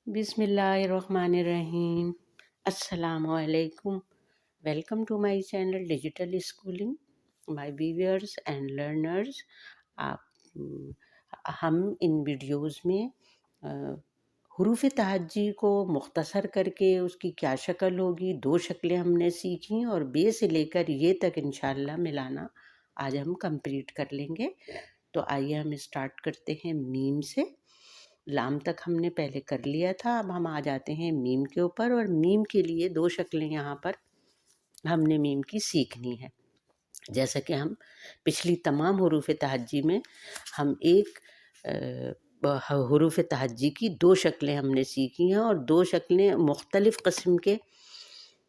بسم اللہ الرحمن الرحیم۔ السلام علیکم۔ Welcome to my channel digital schooling my viewers and learners. آپ ہم ان ویڈیوز میں حروف تہجی کو مختصر کر کے اس کی کیا شکل ہوگی، 2 شکلیں ہم نے سیکھیں اور بے سے لے کر یہ تک انشاءاللہ ملانا آج ہم کمپلیٹ کر لیں گے۔ تو آئیے ہم اسٹارٹ کرتے ہیں میم سے۔ لام تک ہم نے پہلے کر لیا تھا، اب ہم آ جاتے ہیں میم کے اوپر، اور میم کے لیے 2 شکلیں یہاں پر ہم نے میم کی سیکھنی ہے۔ جیسا کہ ہم پچھلی تمام حروف تہجی میں ہم ایک حروف تہجی کی 2 شکلیں ہم نے سیکھی ہیں، اور 2 شکلیں مختلف قسم کے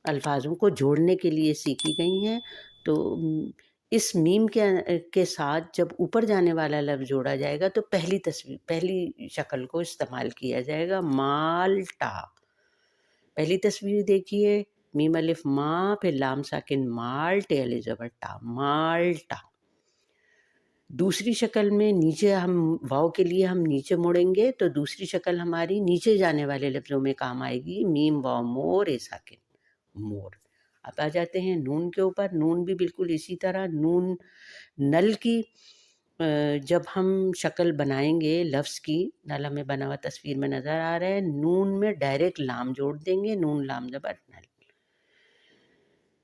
الفاظوں کو جوڑنے کے لیے سیکھی گئی ہیں۔ تو اس میم کے ساتھ جب اوپر جانے والا لفظ جوڑا جائے گا تو پہلی شکل کو استعمال کیا جائے گا، مالٹا۔ پہلی تصویر دیکھیے، میم الف ما، پھر لام ساکن مال، ٹے الف زبر ٹا، مالٹا۔ دوسری شکل میں نیچے ہم واو کے لیے ہم نیچے مڑیں گے تو دوسری شکل ہماری نیچے جانے والے لفظوں میں کام آئے گی، میم واو مور اے ساکن، مور۔ اب آ جاتے ہیں نون کے اوپر۔ نون بھی بالکل اسی طرح، نون نل کی جب ہم شکل بنائیں گے لفظ کی، نل ہمیں بنا ہوا تصویر میں نظر آ رہا ہے، نون میں ڈائریکٹ لام جوڑ دیں گے، نون لام زبر نل۔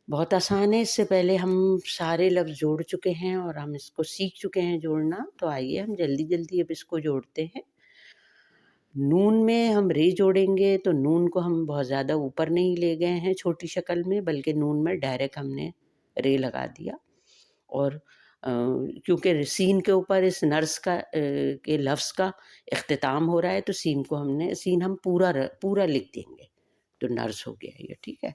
بہت آسان ہے، اس سے پہلے ہم سارے لفظ جوڑ چکے ہیں اور ہم اس کو سیکھ چکے ہیں جوڑنا۔ تو آئیے ہم جلدی جلدی اب اس کو جوڑتے ہیں۔ نون میں ہم رے جوڑیں گے تو نون کو ہم بہت زیادہ اوپر نہیں لے گئے ہیں چھوٹی شکل میں، بلکہ نون میں ڈائریکٹ ہم نے رے لگا دیا، اور کیونکہ سین کے اوپر اس نرس کا کے لفظ کا اختتام ہو رہا ہے تو سین ہم پورا لکھ دیں گے، تو نرس ہو گیا یہ، ٹھیک ہے۔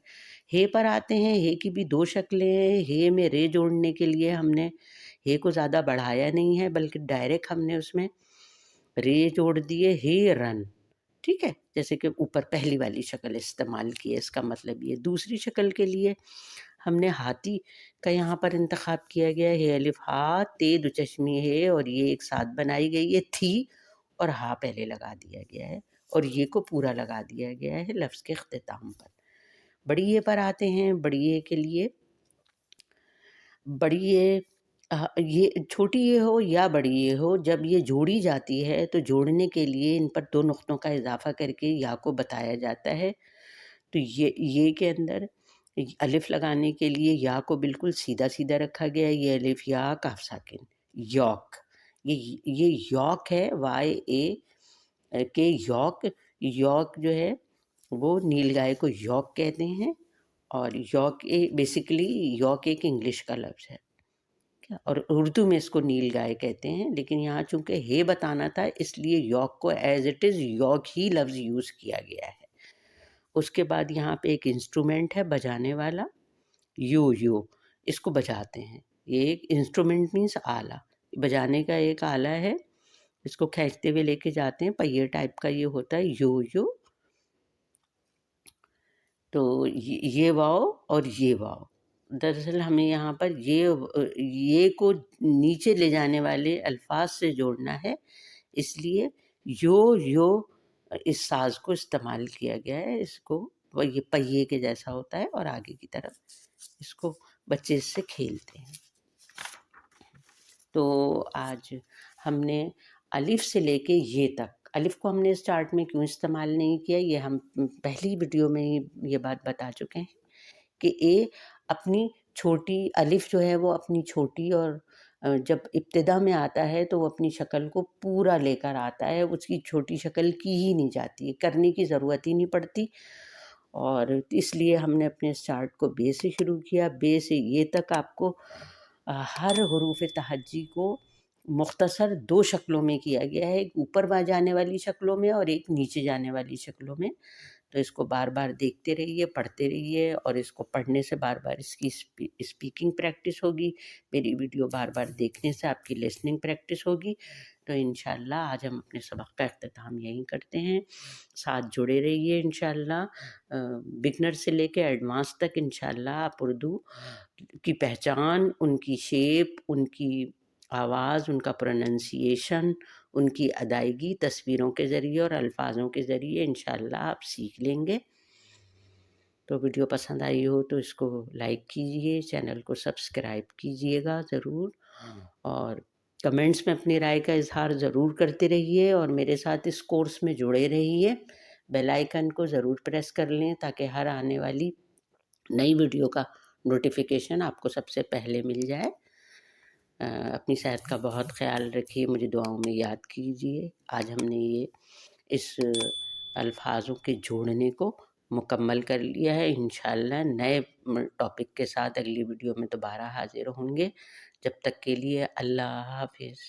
ہے پر آتے ہیں۔ ہے کی بھی 2 شکلیں ہیں۔ ہے میں رے جوڑنے کے لیے ہم نے ہے کو زیادہ بڑھایا نہیں ہے، بلکہ ڈائریکٹ ہم نے اس میں رے جوڑ دیے، ہے رن، ٹھیک ہے، جیسے کہ اوپر پہلی والی شکل استعمال کی ہے۔ اس کا مطلب یہ دوسری شکل کے لیے ہم نے ہاتھی کا یہاں پر انتخاب کیا گیا ہے، الف ہا، تے دو چشمی ہے، اور یہ ایک ساتھ بنائی گئی ہے، تھی اور ہا پہلے لگا دیا گیا ہے، اور یہ کو پورا لگا دیا گیا ہے لفظ کے اختتام پر۔ بڑی اے پر آتے ہیں۔ بڑی اے کے لیے بڑی اے، یہ چھوٹی اے ہو یا بڑی اے ہو، جب یہ جوڑی جاتی ہے تو جوڑنے کے لیے ان پر 2 نقطوں کا اضافہ کر کے یا کو بتایا جاتا ہے۔ تو یہ کے اندر الف لگانے کے لیے یا کو بالکل سیدھا سیدھا رکھا گیا ہے، یہ الف یا کاف ساکن، یوک۔ یہ یوک ہے، وائی اے کے یوک۔ یوک جو ہے وہ نیل گائے کو یوک کہتے ہیں، اور یوک بیسیکلی یوک ایک انگلش کا لفظ ہے، اور اردو میں اس کو نیل گائے کہتے ہیں، لیکن یہاں چونکہ ہے بتانا تھا اس لیے یوک کو ایز اٹ از یوک ہی لفظ یوز کیا گیا ہے۔ اس کے بعد یہاں پہ ایک انسٹرومنٹ ہے بجانے والا، یو، اس کو بجاتے ہیں۔ یہ ایک انسٹرومنٹ مینس آلہ، بجانے کا ایک آلہ ہے، اس کو کھینچتے ہوئے لے کے جاتے ہیں، پہیے ٹائپ کا یہ ہوتا ہے، یو۔ تو یہ واو اور یہ واو، دراصل ہمیں یہاں پر یہ کو نیچے لے جانے والے الفاظ سے جوڑنا ہے، اس لیے یو اس ساز کو استعمال کیا گیا ہے۔ اس کو یہ پہیے کے جیسا ہوتا ہے، اور آگے کی طرف اس کو بچے اس سے کھیلتے ہیں۔ تو آج ہم نے الف سے لے کے یہ تک، الف کو ہم نے اسٹارٹ میں کیوں استعمال نہیں کیا، یہ ہم پہلی ویڈیو میں ہی یہ بات بتا چکے ہیں کہ اپنی چھوٹی الف جو ہے وہ اپنی چھوٹی، اور جب ابتدا میں آتا ہے تو وہ اپنی شکل کو پورا لے کر آتا ہے، اس کی چھوٹی شکل کی ہی نہیں جاتی ہے، کرنے کی ضرورت ہی نہیں پڑتی، اور اس لیے ہم نے اپنے اسٹارٹ کو بے سے شروع کیا۔ بے سے یہ تک آپ کو ہر حروف تہجی کو مختصر 2 شکلوں میں کیا گیا ہے، ایک اوپر جانے والی شکلوں میں اور ایک نیچے جانے والی شکلوں میں۔ تو اس کو بار بار دیکھتے رہیے، پڑھتے رہیے، اور اس کو پڑھنے سے بار بار اس کی اسپیکنگ پریکٹس ہوگی، میری ویڈیو بار بار دیکھنے سے آپ کی لسننگ پریکٹس ہوگی۔ تو انشاءاللہ آج ہم اپنے سبق کا اختتام یہیں کرتے ہیں، ساتھ جڑے رہیے انشاءاللہ، بگنر سے لے کے ایڈوانس تک انشاءاللہ آپ اردو کی پہچان، ان کی شیپ، ان کی آواز، ان کا پروننسیشن، ان کی ادائیگی تصویروں کے ذریعے اور الفاظوں کے ذریعے انشاءاللہ آپ سیکھ لیں گے۔ تو ویڈیو پسند آئی ہو تو اس کو لائک کیجئے، چینل کو سبسکرائب کیجئے گا ضرور، اور کمنٹس میں اپنی رائے کا اظہار ضرور کرتے رہیے، اور میرے ساتھ اس کورس میں جڑے رہیے۔ بیل آئیکن کو ضرور پریس کر لیں تاکہ ہر آنے والی نئی ویڈیو کا نوٹیفیکیشن آپ کو سب سے پہلے مل جائے۔ اپنی صحت کا بہت خیال رکھیے، مجھے دعاؤں میں یاد کیجیے۔ آج ہم نے یہ اس الفاظوں کے جوڑنے کو مکمل کر لیا ہے۔ انشاءاللہ نئے ٹاپک کے ساتھ اگلی ویڈیو میں دوبارہ حاضر ہوں گے۔ جب تک کے لیے اللہ حافظ۔